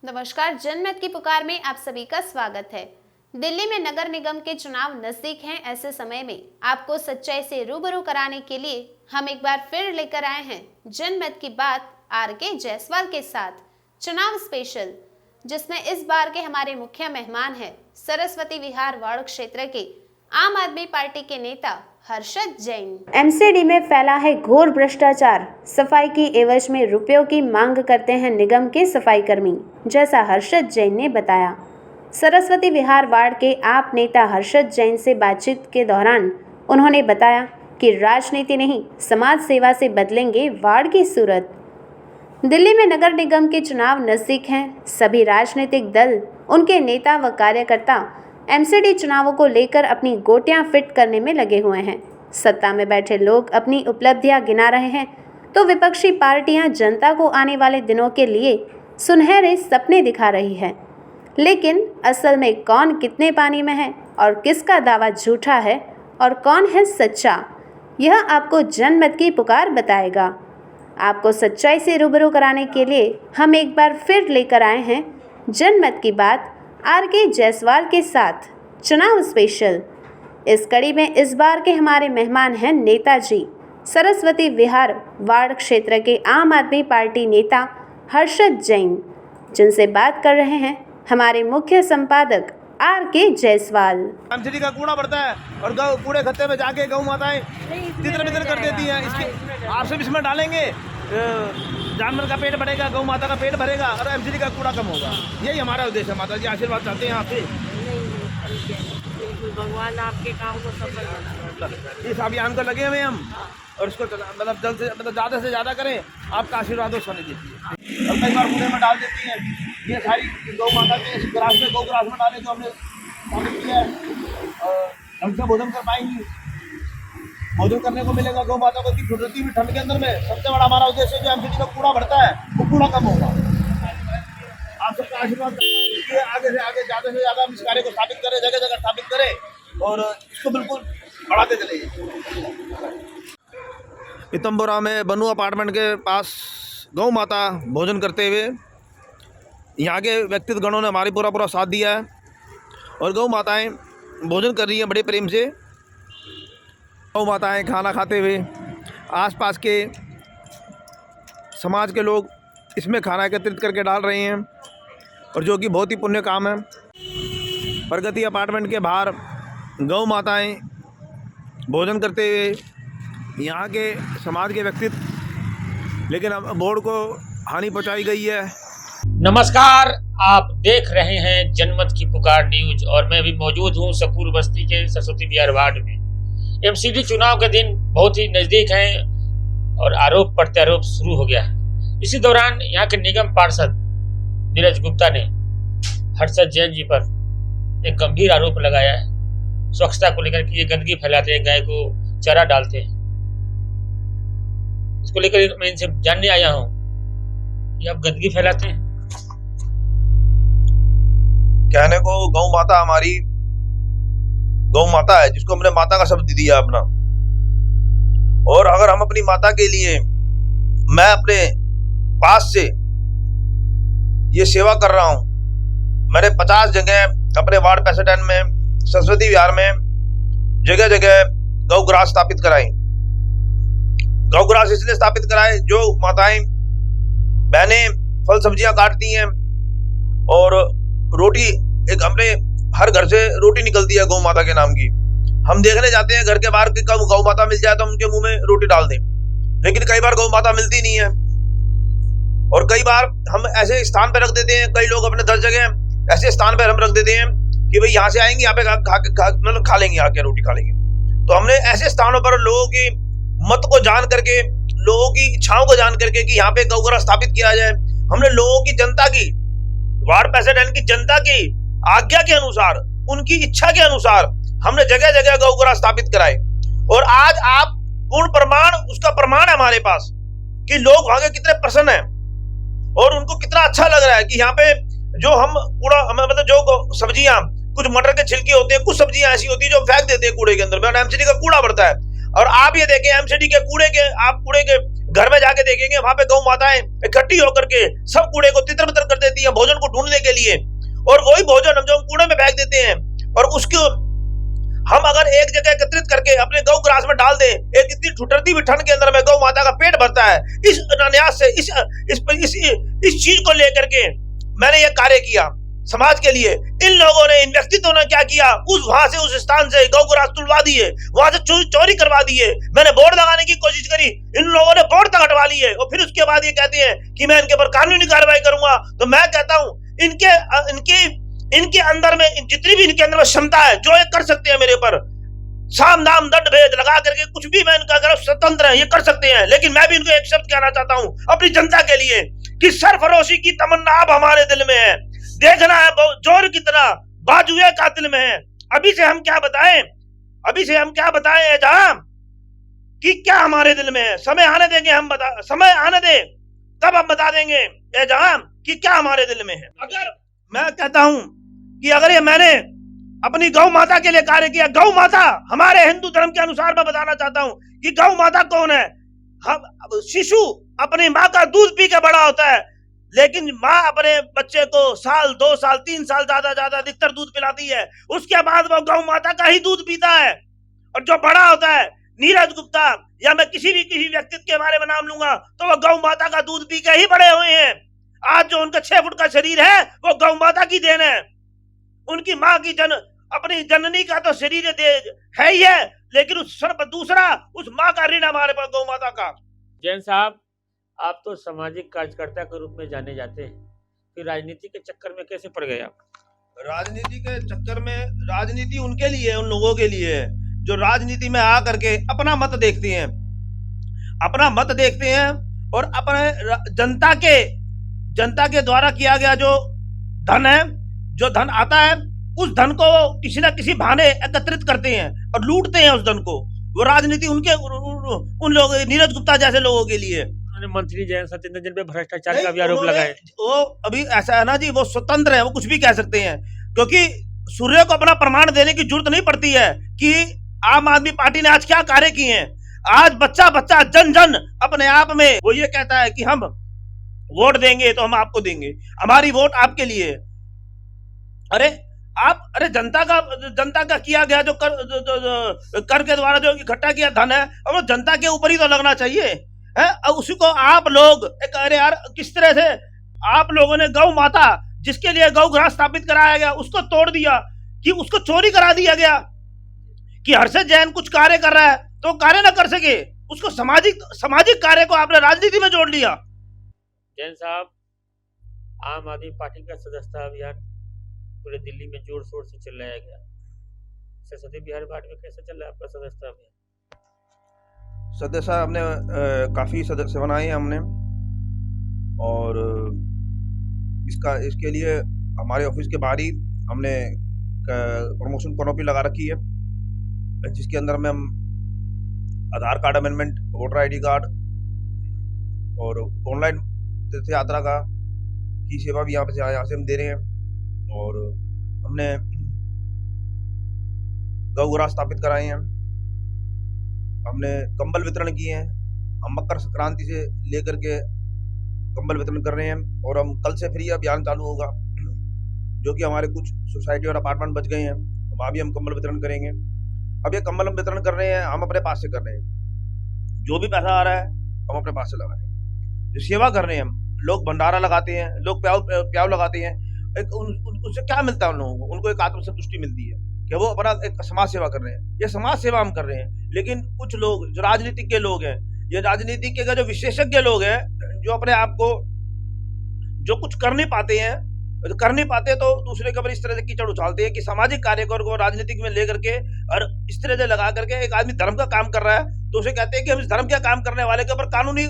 नमस्कार, जनमत की पुकार में आप सभी का स्वागत है। दिल्ली में नगर निगम के चुनाव नजदीक हैं। ऐसे समय में आपको सच्चाई से रूबरू कराने के लिए हम एक बार फिर लेकर आए हैं जनमत की बात आर.के. जायसवाल के साथ चुनाव स्पेशल, जिसमें इस बार के हमारे मुख्य मेहमान हैं सरस्वती विहार वार्ड क्षेत्र के आम आदमी पार्टी के नेता हर्षद जैन। एमसीडी में फैला है घोर भ्रष्टाचार। सफाई की एवज में रुपयों की मांग करते हैं निगम के सफाई कर्मी, जैसा हर्षद जैन ने बताया। सरस्वती विहार वार्ड के आप नेता हर्षद जैन से बातचीत के दौरान उन्होंने बताया कि राजनीति नहीं, समाज सेवा से बदलेंगे वार्ड की सूरत। दिल्ली में नगर निगम के चुनाव नजदीक हैं। सभी राजनीतिक दल, उनके नेता व कार्यकर्ता एमसीडी चुनावों को लेकर अपनी गोटियां फिट करने में लगे हुए हैं। सत्ता में बैठे लोग अपनी उपलब्धियां गिना रहे हैं, तो विपक्षी पार्टियां जनता को आने वाले दिनों के लिए सुनहरे सपने दिखा रही है। लेकिन असल में कौन कितने पानी में है और किसका दावा झूठा है और कौन है सच्चा, यह आपको जनमत की पुकार बताएगा। आपको सच्चाई से रूबरू कराने के लिए हम एक बार फिर लेकर आए हैं जनमत की बात आर.के. जायसवाल के साथ चुनाव स्पेशल। इस कड़ी में इस बार के हमारे मेहमान हैं नेताजी सरस्वती विहार वार्ड क्षेत्र के आम आदमी पार्टी नेता हर्षद जैन, जिनसे बात कर रहे हैं हमारे मुख्य संपादक आर.के. जायसवाल। एमसीडी का कूड़ा बढ़ता है और कूड़े खत्ते में जाके गौ माताएं तितर-बितर कर देती हैं। इसके आपसे इसमें डालेंगे, जानवर का पेट भरेगा, गौ माता का पेट भरेगा और एमसीडी का कूड़ा कम होगा। यही हमारा उद्देश्य है। माता जी आशीर्वाद चाहते हैं आपसे। भगवान आपके काम को सफल बनाए। इस अभियान को लगे हुए हम और इसको मतलब जल्द से ज़्यादा से ज़्यादा करें। आपका आशीर्वाद हो सोने दीजिए। और कई बार कूड़े में डाल देती हैं। ये सारी गौ माता के ग्रास में गौ ग्रास में डाले तो हमने स्वागत किया है और ढंग से भोजन कर पाएंगी। भोजन करने को मिलेगा गौ माता को। कुदरती भी ठंड के अंदर में सबसे बड़ा हमारा उद्देश्य जो एमसीडी का कूड़ा बढ़ता है वो कूड़ा कम होगा। आप सबका आशीर्वाद करते आगे से आगे ज़्यादा से ज़्यादा हम इस कार्य को स्थापित करें, जगह जगह स्थापित करें और इसको बिल्कुल बढ़ाते चले। पीतम्बरा में बनू अपार्टमेंट के पास गौ माता भोजन करते हुए यहाँ के व्यक्तिगत गणों ने हमारी पूरा साथ दिया है और गौ माताएं भोजन कर रही हैं बड़े प्रेम से। गौ माताएं खाना खाते हुए आसपास के समाज के लोग इसमें खाना एकत्रित करके डाल रहे हैं और जो कि बहुत ही पुण्य काम है। प्रगति अपार्टमेंट के बाहर गौ माताएं भोजन करते हुए यहाँ के समाज के व्यक्तित्व, लेकिन अब बोर्ड को हानि पहुँचाई गई है। नमस्कार, आप देख रहे हैं जनमत की पुकार न्यूज और मैं भी मौजूद हूं सकूर बस्ती के सरस्वती विहार वार्ड में। एमसीडी चुनाव के दिन बहुत ही नजदीक हैं और आरोप प्रत्यारोप शुरू हो गया है। इसी दौरान यहाँ के निगम पार्षद नीरज गुप्ता ने हर्षद जैन जी पर एक गंभीर आरोप लगाया है स्वच्छता को लेकर कि ये गंदगी फैलाते हैं, गाय को चारा डालते हैं। इसको लेकर मैं इनसे जानने आया हूँ कि आप गंदगी फैलाते हैं। कहने को गौ माता हमारी गौ माता है, जिसको हमने माता का शब्द दिया अपना। और अगर हम अपनी माता के लिए, मैं अपने पास से ये सेवा कर रहा हूं। मैंने 50 जगह अपने वार्ड 65 में सरस्वती विहार में जगह जगह गौग्रास स्थापित कराई। गौग्रास इसलिए स्थापित कराए जो माताएं बहनें फल सब्जियां काटती हैं और रोटी, एक अपने हर घर से रोटी निकलती है गौ माता के नाम की। हम देखने जाते हैं घर के बाहर कि कब गौ माता मिल जाए तो हम उनके मुंह में रोटी डाल दें, लेकिन कई बार गौ माता मिलती नहीं है। और कई बार हम ऐसे स्थान पर रख देते हैं, कई लोग अपने 10 जगह ऐसे स्थान पर हम रख देते हैं कि भाई यहाँ से आएंगे, यहाँ पे मतलब खा लेंगे, आके रोटी खा लेंगे। तो हमने ऐसे स्थानों पर लोगों की मत को जान करके, लोगों की इच्छाओं को जान करके कि यहाँ पे गौग्रास स्थापित किया जाए, हमने लोगों की, जनता की, वार्ड 65 की जनता की आज्ञा के अनुसार, उनकी इच्छा के अनुसार हमने जगह जगह गौग्रास स्थापित कराए। और आज आप पूर्ण प्रमाण, उसका प्रमाण है हमारे पास कि लोग वहां के कितने प्रसन्न हैं और उनको कितना अच्छा लग रहा है कि यहाँ पे जो हम कूड़ा, मतलब जो सब्जियां, कुछ मटर के छिलके होते हैं, कुछ सब्जियां ऐसी होती है जो फेंक देते हैं कूड़े के अंदर। एमसीडी का कूड़ा बढ़ता है और आप ये देखें एमसीडी के कूड़े के, आप कूड़े के घर में जाके देखेंगे वहां पे गौ माताएं इकट्ठी होकर के सब कूड़े को तितर बितर कर देती हैं भोजन को ढूंढने के लिए, और वही भोजन हम जो कूड़े में फेंक देते हैं, और उसको हम अगर एक जगह एकत्रित करके अपने गौ ग्रास में डाल दें, एक इतनी ठुठरती हुई ठंड के अंदर में गौ माता का पेट भरता है। इस अनायास से इस चीज को लेकर के मैंने ये कार्य किया समाज के लिए। इन लोगों ने, इन व्यक्तित्वों ने क्या किया, वहां से, उस स्थान से गौ ग्रास तुड़वा दिए, वहां से चोरी करवा दिए। मैंने बोर्ड लगाने की कोशिश करी, इन लोगों ने बोर्ड तक हटवा लिए, और फिर उसके बाद ये कहते हैं कि मैं इनके ऊपर कानूनी कार्रवाई करूंगा। तो मैं कहता हूं इनके अंदर में जितनी भी इनके अंदर में क्षमता है, जो ये कर सकते हैं मेरे ऊपर साम दाम दंड भेद लगा करके कुछ भी, मैं इनका अगर स्वतंत्र है, ये कर सकते हैं। लेकिन मैं भी इनको एक शब्द कहना चाहता हूं अपनी जनता के लिए कि सरफरोशी की तमन्ना अब हमारे दिल में है, देखना है जोर कितना बाजुए कातिल में है। अभी से हम क्या बताएं जहां कि क्या हमारे दिल में है। समय आने देंगे, समय आने दे, तब हम बता देंगे जहां कि क्या हमारे दिल में है। अगर मैं कहता हूं कि अगर ये मैंने अपनी गौ माता के लिए कार्य किया, गौ माता हमारे हिंदू धर्म के अनुसार मैं बताना चाहता हूं कि गौ माता कौन है। हम शिशु अपनी माँ का दूध पी के बड़ा होता है, लेकिन माँ अपने बच्चे को साल, 2 साल, 3 साल ज्यादा अधिकतर दूध पिलाती है, उसके बाद वो गौ माता का ही दूध पीता है। और जो बड़ा होता है, नीरज गुप्ता या मैं किसी व्यक्तित्व के बारे में नाम लूंगा, तो वो गौ माता का दूध पी के ही बड़े हुए हैं। आज जो उनका 6 फुट का शरीर है वो गौ माता की देन है। उनकी माँ की अपनी जननी का तो शरीर है ही है, लेकिन दूसरा उस माँ का ऋण हमारे पास गौ माता का। जैन साहब, आप तो सामाजिक कार्यकर्ता के रूप में जाने जाते हैं, फिर राजनीति के चक्कर में कैसे पड़ गए आप? राजनीति के चक्कर में, राजनीति उनके लिए, उन लोगों के लिए है जो राजनीति में आ करके अपना मत देखते हैं और अपने जनता के द्वारा किया गया जो धन है, जो धन आता है, उस धन को किसी न किसी बहाने एकत्रित करते हैं और लूटते हैं उस धन को। वो राजनीति उन लोग, नीरज गुप्ता जैसे लोगों के लिए। मंत्री जयंत सत्येंद्र जैन पे भ्रष्टाचार का भी आरोप लगाए। वो अभी ऐसा है ना जी, वो स्वतंत्र है, वो कुछ भी कह सकते हैं, क्योंकि सूर्य को अपना प्रमाण देने की जरूरत नहीं पड़ती है कि आम आदमी पार्टी ने आज क्या कार्य किए हैं। आज बच्चा जन अपने आप में वो ये कहता है कि हम वोट देंगे तो हम आपको देंगे, हमारी वोट आपके लिए। अरे जनता का किया गया जो कर के द्वारा जो इकट्ठा किया धन है, अब वो जनता के ऊपर ही तो लगना चाहिए है। उसी को आप लोग अरे यार, किस तरह से आप लोगों ने गौ माता जिसके लिए गौ ग्रास स्थापित कराया गया उसको तोड़ दिया, कि उसको चोरी करा दिया गया, कि हर्षद जैन कुछ कार्य कर रहा है तो कार्य ना कर सके, उसको सामाजिक कार्य को आपने राजनीति में जोड़ लिया। जैन साहब, आम आदमी पार्टी का सदस्यता अभियान पूरे दिल्ली में जोर शोर से चलाया गया, सरस्वती बिहार वार्ड में कैसे चल रहा है आपका सदस्यता अभियान? सदस्य हमने काफी सदस्य बनाए हैं हमने, और इसके लिए हमारे ऑफिस के बाहर ही हमने प्रमोशन कॉनोपी लगा रखी है, जिसके अंदर में हम Aadhaar card amendment, voter ID card और ऑनलाइन तीर्थ यात्रा की सेवा भी यहाँ से हम दे रहे हैं। और हमने गौ ग्रास स्थापित कराए हैं, हमने कंबल वितरण किए हैं। हम मकर संक्रांति से लेकर के कंबल वितरण कर रहे हैं, और हम कल से फिर ये अभियान चालू होगा, जो कि हमारे कुछ सोसाइटी और अपार्टमेंट बच गए हैं, वहाँ भी हम कंबल वितरण करेंगे। अब ये कंबल हम वितरण कर रहे हैं, हम अपने पास से कर रहे हैं, जो भी पैसा आ रहा है हम अपने पास से लगा रहे हैं। जो सेवा कर रहे हैं हम, लोग भंडारा लगाते हैं, लोग प्याव लगाते हैं, उससे क्या मिलता है उन लोगों को? उनको एक आत्मसंतुष्टि मिलती है कि वो अपना एक समाज सेवा कर रहे हैं। ये समाज सेवा हम कर रहे हैं। लेकिन कुछ लोग जो राजनीतिक के लोग हैं, ये राजनीति के जो विशेषज्ञ लोग हैं, जो अपने आप को जो कुछ कर नहीं पाते तो दूसरे के ऊपर इस तरह से कीचड़ उछालते हैं कि सामाजिक कार्य को राजनीतिक में लेकर के और इस तरह से लगा करके एक आदमी धर्म का काम कर रहा है तो उसे कहते हैं कि हम इस धर्म का काम करने वाले के ऊपर कानूनी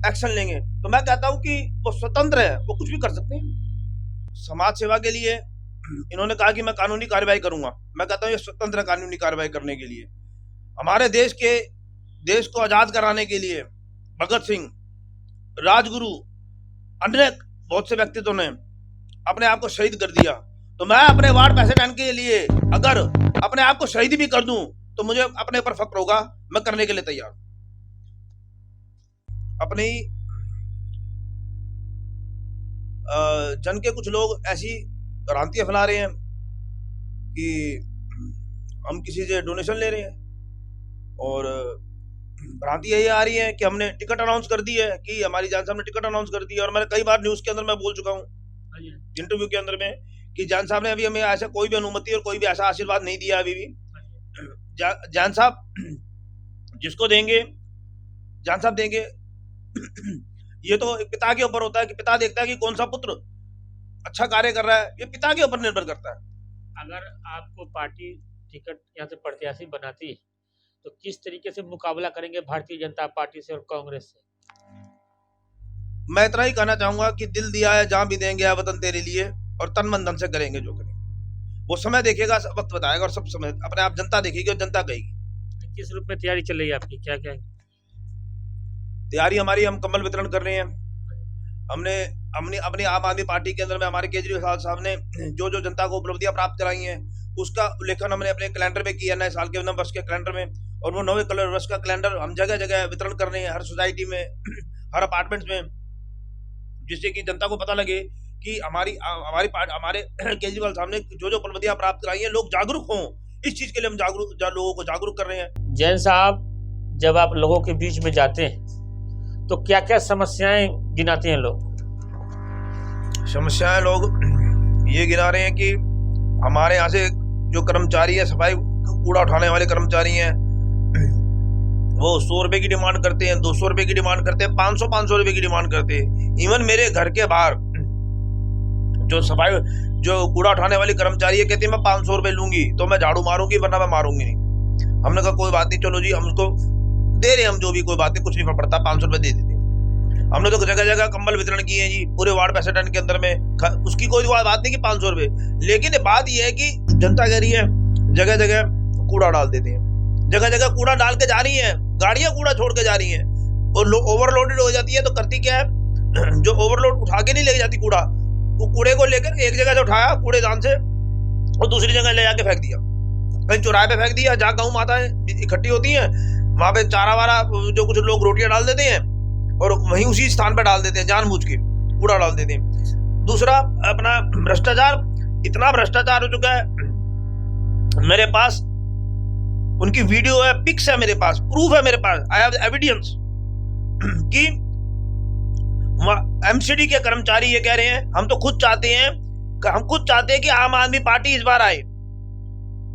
एक्शन लेंगे। तो मैं कहता हूं कि वो स्वतंत्र है, वो कुछ भी कर सकते हैं। समाज सेवा के लिए इन्होंने कहा कि मैं कानूनी कार्रवाई करूंगा, मैं कहता हूं ये स्वतंत्र कानूनी कार्रवाई करने के लिए। हमारे देश को आजाद कराने के लिए भगत सिंह, राजगुरु, अन्य बहुत से व्यक्तित्वों ने अपने आप को शहीद कर दिया। तो मैं अपने वार्ड प्रेसिडेंट के लिए अगर अपने आप को शहीद भी कर दूं तो मुझे अपने ऊपर फक्र होगा, मैं करने के लिए तैयार हूं। अपने ही जन के कुछ लोग ऐसी भ्रांतियां फैला रहे हैं कि हम किसी से डोनेशन ले रहे हैं, और भ्रांति यही आ रही है कि हमने टिकट अनाउंस कर दी है, कि हमारी जान साहब ने टिकट अनाउंस कर दी है। और मैंने कई बार न्यूज के अंदर मैं बोल चुका हूँ, इंटरव्यू के अंदर में, कि जान साहब ने अभी हमें ऐसा कोई भी अनुमति और कोई भी ऐसा आशीर्वाद नहीं दिया अभी भी। जान साहब जिसको देंगे, जान साहब देंगे। ये तो एक पिता के ऊपर होता है कि पिता देखता है कि कौन सा पुत्र अच्छा कार्य कर रहा है, ये पिता के ऊपर निर्भर करता है। अगर आपको पार्टी टिकट यहाँ से प्रत्याशी बनाती है तो किस तरीके से मुकाबला करेंगे भारतीय जनता पार्टी से और कांग्रेस से? मैं इतना ही कहना चाहूंगा कि दिल दिया है जहां भी देंगे वतन तेरे लिए, और तन मन धन से करेंगे जो करेंगे। वो समय देखेगा, वक्त बताएगा, और सब समय अपने आप जनता देखेगी और जनता कहेगी। किस रूप में तैयारी चल रही है आपकी, क्या क्या है तैयारी हमारी? हम कंबल वितरण कर रहे हैं। हमने अपनी आम आदमी पार्टी के अंदर में हमारे केजरीवाल साहब ने जो जो जनता को उपलब्धियां प्राप्त कराई हैं उसका उल्लेखन हमने अपने कैलेंडर में किया, नए साल के नव वर्ष के कैलेंडर में। और वो नवे वर्ष का कैलेंडर हम जगह जगह वितरण कर रहे हैं, हर सोसाइटी में, हर अपार्टमेंट्स में, जिससे कि जनता को पता लगे कि हमारे केजरीवाल साहब ने जो जो उपलब्धियां प्राप्त कराई हैं, लोग जागरूक हों। इस चीज के लिए हम लोगों को जागरूक कर रहे हैं। जैन साहब, जब आप लोगों के बीच में जाते हैं तो क्या क्या समस्याएं गिनाते हैं लोग? समस्याएं लोग ये गिना रहे हैं कि हमारे यहाँ से जो कर्मचारी है, सफाई कूड़ा उठाने वाले कर्मचारी हैं, वो 100 रुपए की डिमांड करते हैं, 200 रुपए की डिमांड करते हैं, 500 रुपए की डिमांड करते हैं। इवन मेरे घर के बाहर जो कूड़ा उठाने वाली कर्मचारी है, कहती है मैं 500 रुपए लूंगी तो मैं झाड़ू मारूंगी, वरना मैं मारूंगी नहीं। हमने कहा कोई बात नहीं, चलो जी हम उसको दे रहे हैं, हम जो भी, कोई बात नहीं, कुछ नहीं फर्क पड़ता, 500 रुपए दे देते हैं। हमने तो जगह जगह कंबल वितरण किए हैं जी, पूरे वार्ड प्रेसिडेंट के अंदर में, उसकी कोई बात नहीं कि 500 रुपए। लेकिन बात यह है कि जनता कह रही है जगह जगह कूड़ा डाल देते हैं, जगह जगह कूड़ा डाल के जा रही है, गाड़ियां कूड़ा छोड़ के जा रही हैं, और ओवरलोडेड हो जाती है। तो करती क्या है, जो ओवरलोड उठा के नहीं ले जाती कूड़ा, वो कूड़े को लेकर एक जगह से उठाया कूड़ेदान से और दूसरी जगह ले जाके फेंक दिया, कहीं चौराहे पे फेंक दिया, जहाँ गऊ माताएं इकट्ठी होती हैं वहां पे चारा वारा जो कुछ लोग रोटियां डाल देते हैं और वहीं उसी स्थान पर डाल देते हैं, जानबूझ के कूड़ा डाल देते हैं। दूसरा अपना भ्रष्टाचार, इतना भ्रष्टाचार हो चुका है, मेरे पास उनकी वीडियो है, पिक्स है मेरे पास, प्रूफ है मेरे पास, आई हैव एविडेंस कि एमसीडी के कर्मचारी ये कह रहे हैं हम तो खुद चाहते हैं कि आम आदमी पार्टी इस बार आए।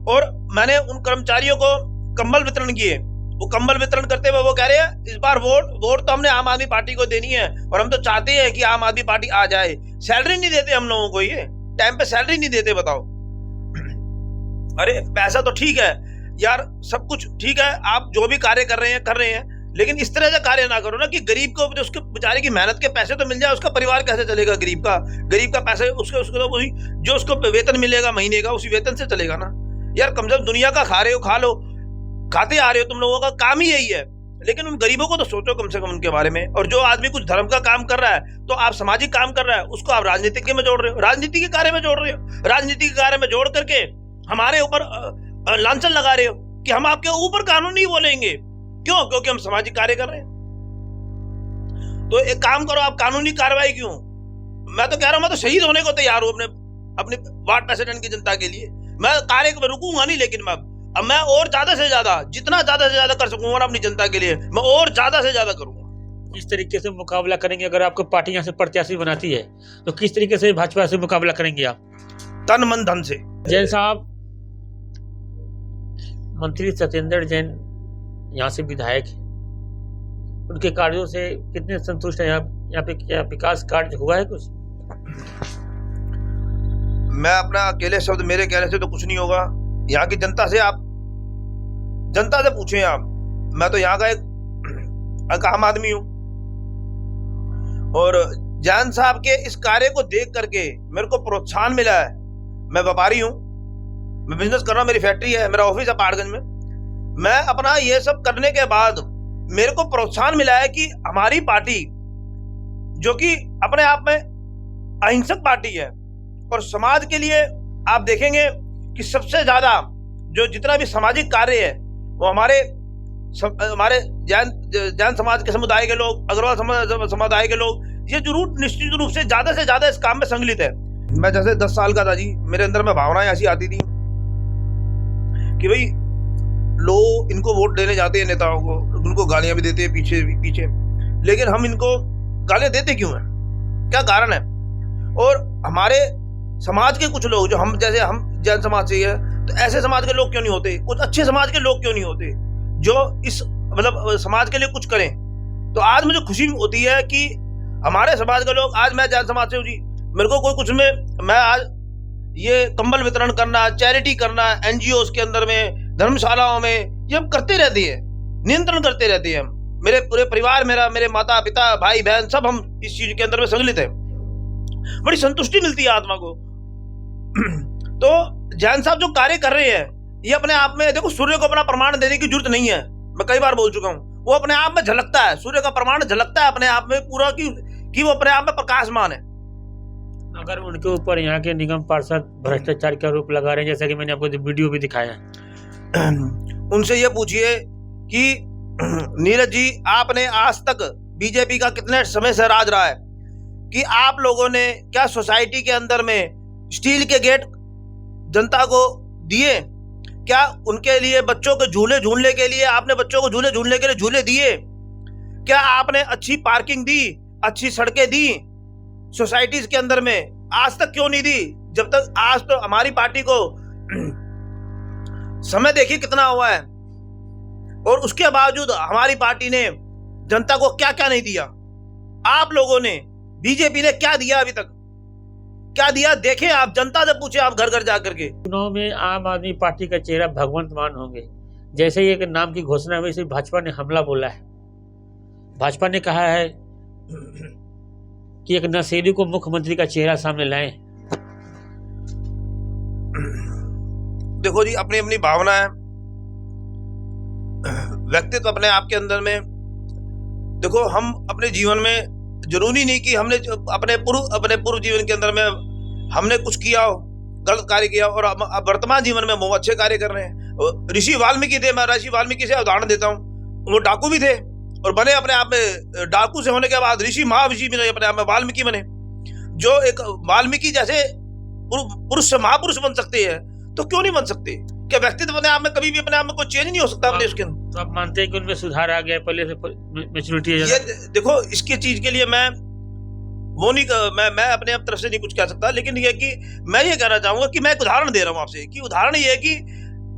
और मैंने उन कर्मचारियों को कंबल वितरण किए, वो कंबल वितरण करते हुए वो कह रहे हैं इस बार वोट तो हमने आम आदमी पार्टी को देनी है और हम तो चाहते हैं कि आम आदमी पार्टी आ जाए। सैलरी नहीं देते हम लोगों को, ये टाइम पे सैलरी नहीं देते, बताओ। अरे पैसा तो ठीक है यार, सब कुछ ठीक है, आप जो भी कार्य कर रहे हैं, लेकिन इस तरह से कार्य ना करो ना कि गरीब को जो उसके बेचारे की मेहनत के पैसे तो मिल जाए, उसका परिवार कैसे चलेगा? गरीब का पैसा उसको जो उसको वेतन मिलेगा महीने का, उसी वेतन से चलेगा ना यार। कम से कम दुनिया का खा रहे हो, खा लो, खाते आ रहे हो, तुम लोगों का काम ही यही है, लेकिन उन गरीबों को तो सोचो कम से कम उनके बारे में। और जो आदमी कुछ धर्म का काम कर रहा है, तो आप सामाजिक काम कर रहा है, उसको आप राजनीतिक में जोड़ रहे हो, राजनीति के कार्य में जोड़ रहे हो, राजनीति के कार्य में जोड़ करके हमारे ऊपर लांछन लगा रहे हो कि हम आपके ऊपर कानून नहीं बोलेंगे। क्यों? क्योंकि हम सामाजिक कार्य कर रहे हैं। तो एक काम करो, आप कानूनी कार्रवाई क्यों? मैं तो कह रहा हूं, मैं तो शहीद होने को तैयार हूं अपने वार्ड प्रेसिडेंट की जनता के लिए। मैं कार्य में रुकूंगा नहीं, लेकिन अब मैं और ज्यादा से ज्यादा, जितना ज्यादा से ज्यादा कर सकूंगा अपनी जनता के लिए, मैं और ज्यादा से ज्यादा करूंगा। किस तरीके से मुकाबला करेंगे? अगर आपको पार्टी यहाँ से प्रत्याशी बनाती है तो किस तरीके से भाजपा से मुकाबला करेंगे आप? तन मन धन से। जैन साहब, मंत्री सत्येंद्र जैन यहाँ से विधायक है, उनके कार्यों से कितने संतुष्ट हैं? यहाँ पे क्या विकास कार्य हुआ है कुछ? मैं अपना अकेले शब्द मेरे कहने से तो कुछ नहीं होगा। यहाँ की जनता से पूछें आप। मैं तो यहाँ का एक आम आदमी हूँ, और जैन साहब के इस कार्य को देख करके मेरे को प्रोत्साहन मिला है। मैं व्यापारी हूँ, मैं बिजनेस कर रहा हूँ, मेरी फैक्ट्री है, मेरा ऑफिस है पहाड़गंज में। मैं अपना ये सब करने के बाद मेरे को प्रोत्साहन मिला है कि हमारी पार्टी, जो कि अपने आप में अहिंसक पार्टी है, और समाज के लिए आप देखेंगे कि सबसे ज्यादा जो जितना भी सामाजिक कार्य है वो हमारे हमारे जैन समाज के समुदाय के लोग, अग्रवाल समुदाय के लोग, ये जरूर निश्चित रूप से ज्यादा इस काम में संगलित है। मैं जैसे 10 साल का था जी, मेरे अंदर में भावनाएं ऐसी आती थी कि भाई लोग इनको वोट देने जाते हैं, नेताओं को, उनको गालियां भी देते हैं पीछे, लेकिन हम इनको गालियां देते क्यों हैं, क्या कारण है? और हमारे समाज के कुछ लोग, जो हम जैसे हम जैन समाज से है, तो ऐसे समाज के लोग क्यों नहीं होते, कुछ अच्छे समाज के लोग क्यों नहीं होते जो इस मतलब समाज के लिए कुछ करें? तो आज मुझे खुशी होती है कि हमारे समाज के लोग, आज मैं जैन समाज से हूँ जी, मेरे को कोई कुछ में, मैं आज ये कंबल वितरण करना, चैरिटी करना, NGOs के अंदर में, धर्मशालाओं में, ये हम करते रहते हैं, नियंत्रण करते रहते हैं। मेरे पूरे परिवार, मेरे माता पिता, भाई बहन, सब हम इस चीज के अंदर में संगलित है। बड़ी संतुष्टि मिलती है आत्मा को। तो जैन साहब जो कार्य कर रहे हैं, ये अपने आप में, देखो, सूर्य को अपना प्रमाण देने की जरूरत नहीं है, मैं कई बार बोल चुका हूं, वो अपने आप में झलकता है, सूर्य का प्रमाण झलकता है अपने आप में पूरा, कि वो अपने आप में प्रकाशमान है। अगर उनके ऊपर यहाँ के निगम पार्षद भ्रष्टाचार का आरोप लगा रहे हैं, जैसा कि मैंने आपको वीडियो भी दिखाया है, उनसे ये पूछिए कि नीरज जी, आपने आज तक बीजेपी का कितने समय से राज रहा है कि आप लोगों ने क्या सोसाइटी के अंदर में स्टील के गेट जनता को दिए? क्या उनके लिए बच्चों के झूले झूलने के लिए आपने बच्चों को झूले झूलने के लिए झूले दिए? क्या आपने अच्छी पार्किंग दी, अच्छी सड़कें दी सोसाइटीज के अंदर में? आज तक क्यों नहीं दी? जब तक, आज तो हमारी पार्टी को समय देखिए कितना हुआ है, और उसके बावजूद हमारी पार्टी ने जनता को क्या क्या नहीं दिया। आप लोगों ने, बीजेपी ने क्या दिया अभी तक, क्या दिया? देखें, आप जनता से पूछे, आप घर घर जाकर के। चुनाव में आम आदमी पार्टी का चेहरा भगवंत मान होंगे, जैसे ही एक नाम की घोषणा हुई, वैसे भाजपा ने हमला बोला है। भाजपा ने कहा है कि एक नशेड़ी को मुख्यमंत्री का चेहरा सामने लाएं। देखो जी, अपनी अपनी भावना है, व्यक्तित्व अपने आप के अंदर में। देखो, हम अपने जीवन में जरूरी नहीं कि हमने अपने पूर्व जीवन के अंदर में हमने कुछ किया हो, गलत कार्य किया, और अब वर्तमान जीवन में वो अच्छे कार्य कर रहे हैं। ऋषि वाल्मीकि थे, मैं ऋषि वाल्मीकि से उदाहरण देता हूँ, वो डाकू भी थे और बने अपने आप में, डाकू से होने के बाद ऋषि महाऋषि बने, अपने आप में वाल्मीकि बने। जो एक वाल्मीकि जैसे पुरुष से महापुरुष बन सकते हैं, तो क्यों नहीं बन सकते? क्या व्यक्तित्व अपने आप में कभी भी अपने आप में कोई चेंज नहीं हो सकता अपने उसके अंदर? तो आप मानते हैं कि उनमें सुधार आ गया, पहले से मैच्योरिटी है? ये देखो, इसकी चीज के लिए मैं वो नहीं, मैं अपने आप तरफ से नहीं कुछ कह सकता, लेकिन ये कि मैं ये कहना चाहूंगा कि मैं एक उदाहरण दे रहा हूँ आपसे, कि उदाहरण ये है कि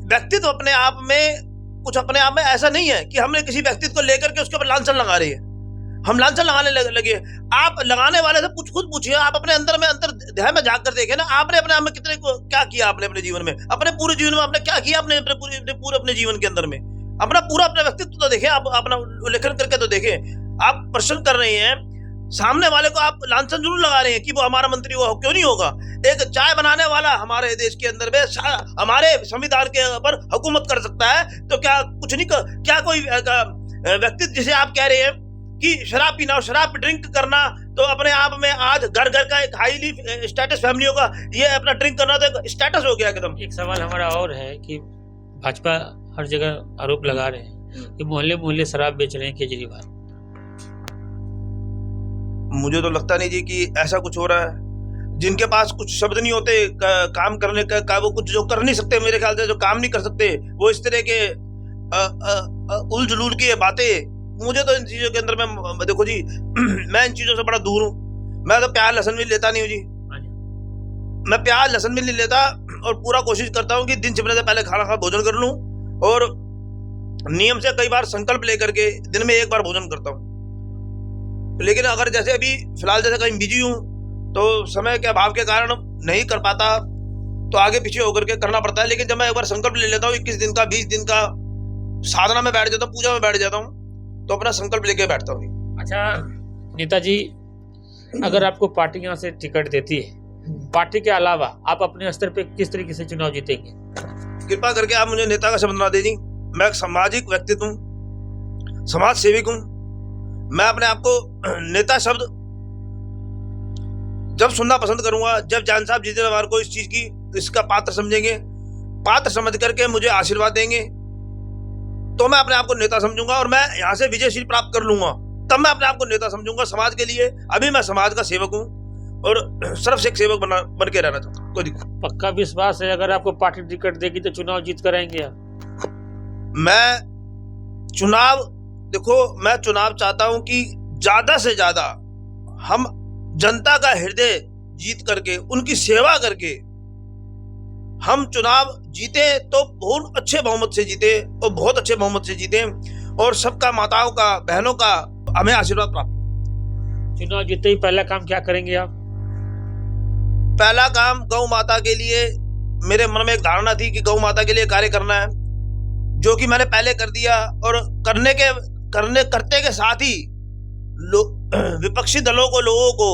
व्यक्तित्व अपने आप में कुछ अपने आप में ऐसा नहीं है कि हमने किसी व्यक्तित्व को लेकर के उसके ऊपर लांछन लगा रहे हैं, हम लांछन लगाने लगे। आप लगाने वाले से खुद पूछिए, आप अपने अंदर ध्यान में जाकर देखें ना, आपने अपने आप में कितने को क्या किया, आपने अपने जीवन में, अपने पूरे जीवन में आपने क्या किया, अपने पूरे अपने जीवन के अंदर में अपना व्यक्तित्व तो देखें, आप अपना लेखन करके तो देखें। आप प्रश्न कर रहे हैं, सामने वाले को आप लांछन जरूर लगा रहे हैं कि वो हमारा मंत्री हुआ, क्यों नहीं होगा? एक चाय बनाने वाला हमारे देश के अंदर में हमारे संविधान के ऊपर हुकूमत कर सकता है, तो क्या कुछ नहीं क्या कोई व्यक्तित्व, जिसे आप कह रहे हैं कि शराब पीना और शराब ड्रिंक करना, तो अपने आप में आज घर घर का एक हाईली स्टेटस फैमिलियों का ये अपना ड्रिंक करना तो एक स्टेटस हो गया एकदम। एक सवाल हमारा और है कि भाजपा हर जगह आरोप लगा रहे हैं कि मोहल्ले मोहल्ले शराब बेच रहे हैं केजरीवाल। मुझे तो लगता नहीं जी कि ऐसा कुछ हो रहा है। जिनके पास कुछ शब्द नहीं होते काम करने का, वो कुछ जो कर नहीं सकते, मेरे ख्याल से जो काम नहीं कर सकते, वो इस तरह के उल जुलूल की बातें, मुझे तो इन चीजों के अंदर में, देखो जी, मैं इन चीजों से बड़ा दूर हूँ। मैं तो प्याज लहसुन भी लेता नहीं हूँ जी, मैं प्याज लहसुन भी नहीं लेता, और पूरा कोशिश करता हूँ कि दिन छिपने से पहले खाना खा भोजन कर लूँ, और नियम से कई बार संकल्प लेकर के दिन में एक बार भोजन करता हूँ। लेकिन अगर जैसे अभी फिलहाल जैसे कहीं बिजी हूँ, तो समय के अभाव के कारण नहीं कर पाता, तो आगे पीछे होकर के करना पड़ता है। लेकिन जब मैं एक बार संकल्प ले लेता हूँ, 21 दिन का 20 दिन का साधना में बैठ जाता हूँ, पूजा में बैठ जाता हूँ, तो अपना संकल्प लेके बैठता हूँ। अच्छा नेताजी, अगर आपको पार्टी यहाँ से टिकट देती है, पार्टी के अलावा आप अपने स्तर पे किस तरीके से चुनाव जीतेंगे? कृपा करके आप मुझे नेता का शब्द ना दे जी। मैं एक सामाजिक व्यक्तित्व हूँ, समाज सेविक हूँ। मैं अपने आप को नेता शब्द जब सुनना पसंद करूंगा, जब जान साहब जितने बार को इस चीज की इसका पात्र समझेंगे, पात्र समझ करके मुझे आशीर्वाद देंगे, तो मैं अपने आप को नेता समझूंगा और मैं यहाँ से विजयशील प्राप्त कर लूंगा, तब मैं अपने आप को नेता समझूंगा समाज के लिए। अभी मैं समाज का सेवक हूँ और सर्वश्रेष्ठ सेवक बन के रहना चाहता हूँ। कोई दिक्कत पक्का विश्वास है अगर आपको पार्टी टिकट देगी तो चुनाव जीत कर आएंगे आप? मैं चुनाव चाहता हूं कि ज्यादा से ज्यादा हम जनता का हृदय जीत करके, उनकी सेवा करके हम चुनाव जीते तो बहुत अच्छे बहुमत से जीते और बहुत अच्छे बहुमत से जीते और सबका, माताओं का, बहनों का हमें आशीर्वाद प्राप्त। चुनाव जीते ही पहला काम क्या करेंगे आप? पहला काम गौ माता के लिए, मेरे मन में एक धारणा थी कि गौ माता के लिए कार्य करना है, जो कि मैंने पहले कर दिया। और करते के साथ ही विपक्षी दलों को, लोगों को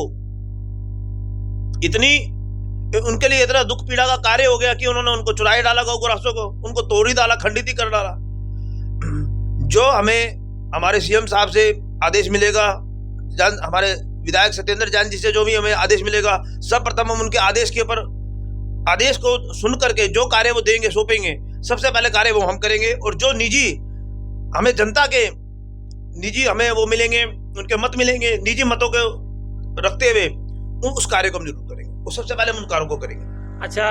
उनके लिए इतना दुख पीड़ा का कार्य हो गया कि उन्होंने उनको चुराई डाला, गौ ग्रासों को उनको तोड़ ही डाला, खंडित ही कर डाला। जो हमें हमारे सीएम साहब से आदेश मिलेगा, हमारे विधायक सत्येंद्र जैन जी से जो भी हमें आदेश मिलेगा, सर्वप्रथम हम उनके आदेश को सुन करके जो कार्य वो देंगे, सौंपेंगे, सबसे पहले कार्य वो हम करेंगे। और जो हमें जनता के निजी हमें वो मिलेंगे, उनके मत मिलेंगे, निजी मतों को रखते हुए उस कार्य को हम जरूर करेंगे। वो सबसे पहले हम उन कार्यों को करेंगे। अच्छा,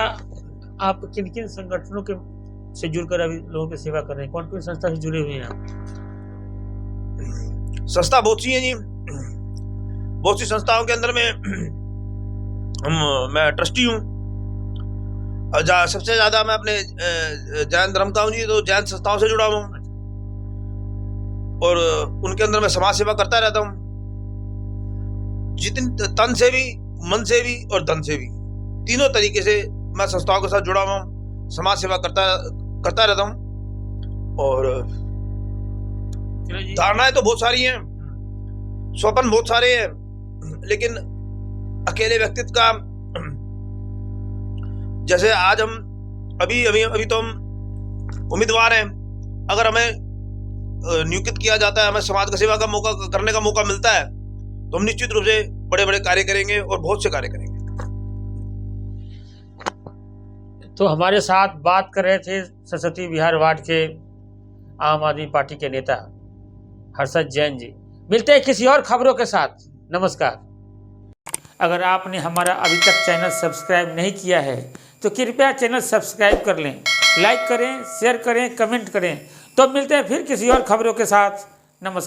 आप किन किन संगठनों के से जुड़कर अभी लोगों की सेवा कर रहे हैं? कौन कौन संस्था से जुड़े हुए हैं आप? संस्था बहुत सी है जी, बहुत सी संस्थाओं के अंदर में मैं ट्रस्टी हूँ। सबसे ज्यादा मैं अपने जैन धर्म का हूँ जी, तो जैन संस्थाओं से जुड़ा हूँ और उनके अंदर मैं समाज सेवा करता रहता हूँ, जितनी तन से भी, मन से भी और धन से भी, तीनों तरीके से मैं संस्थाओं के साथ जुड़ा हुआ हूँ, समाज सेवा करता रहता हूँ। और धारणाएं तो बहुत सारी हैं, स्वप्न बहुत सारे हैं, लेकिन अकेले व्यक्तित्व का, जैसे आज हम अभी तो हम उम्मीदवार हैं, अगर हमें नियुक्त किया जाता है, हमें समाज का सेवा का मौका करने का मौका मिलता है, तो हम निश्चित रूप से बड़े बड़े कार्य करेंगे और बहुत से कार्य करेंगे। तो हमारे साथ बात कर रहे थे सरस्वती विहार वार्ड के आम आदमी पार्टी के नेता हर्षद जैन जी। मिलते हैं किसी और खबरों के साथ। नमस्कार। अगर आपने हमारा अभी तक चैनल सब्सक्राइब नहीं किया है तो कृपया चैनल सब्सक्राइब कर लें, लाइक करें, शेयर करें, कमेंट करें। तो मिलते हैं फिर किसी और खबरों के साथ। नमस्कार।